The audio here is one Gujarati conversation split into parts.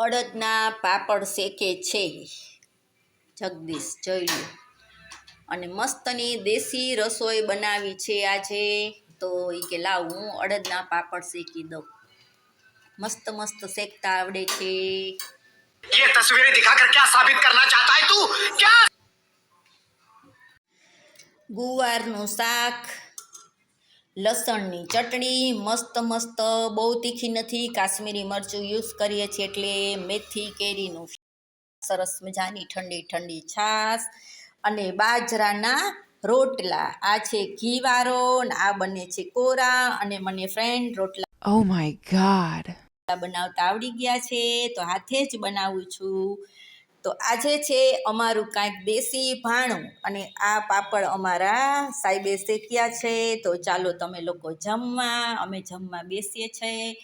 અડદના પાપડ શેકે છે જગદીશ, જોઈ લો. અને મસ્તની દેશી રસોઈ બનાવી છે આજે. તો એ કે લાવ હું અડદના પાપડ શેકી દઉં. મસ્ત મસ્ત શેકતા આવડે છે. ये तस्वीरें दिखाकर क्या साबित करना चाहता है तू? क्या? ગુવારનું શાક, લસણની ચટણી, મસ્ત મસ્ત, બહુ તીખી નથી, કાશ્મીરી મરચું યુઝ કરીએ છીએ એટલે. મેથી કેરીનું સરસ મજાની ઠંડી ઠંડી છાશ અને બાજરાના રોટલા. આ છે ઘીવાળો ને આ બને છે કોરા. અને મને ફ્રેન્ડ રોટલા Oh my God. બનાવતા આવડી ગયા છે, તો હાથે જ બનાવું છું. તો આજે છે અમારું કાંઈક દેશી ભાણું અને આ પાપડ અમારા સાહેબે શેક્યા છે. તો ચાલો તમે લોકો જમવા, અમે જમવા બેસીએ છીએ.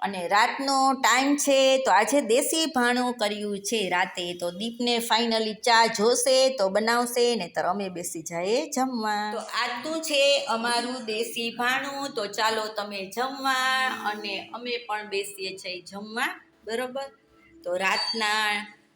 અને રાતનો ટાઈમ છે, તો આજે દેશી ભાણું કર્યું છે રાતે. તો દીપને ફાઇનલી ચા જોશે તો બનાવશે, નહીંતર અમે બેસી જઈએ જમવા. તો આજનું છે અમારું દેશી ભાણું. તો ચાલો તમે જમવા અને અમે પણ બેસીએ છીએ જમવા, બરોબર. તો રાતના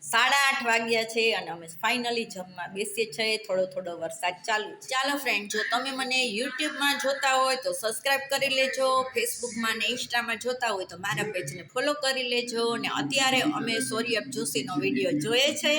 8:30 વાગ્યા છે અને અમે ફાઇનલી જમવા બેસીએ છીએ. થોડો થોડો વરસાદ ચાલુ. ચાલો ફ્રેન્ડ, જો તમે મને યુટ્યુબમાં જોતા હોય તો સબસ્ક્રાઈબ કરી લેજો. ફેસબુકમાં ને ઇન્સ્ટામાં જોતા હોય તો મારા પેજને ફોલો કરી લેજો. ને અત્યારે અમે સૌરભ જોશીનો વિડીયો જોઈએ છે.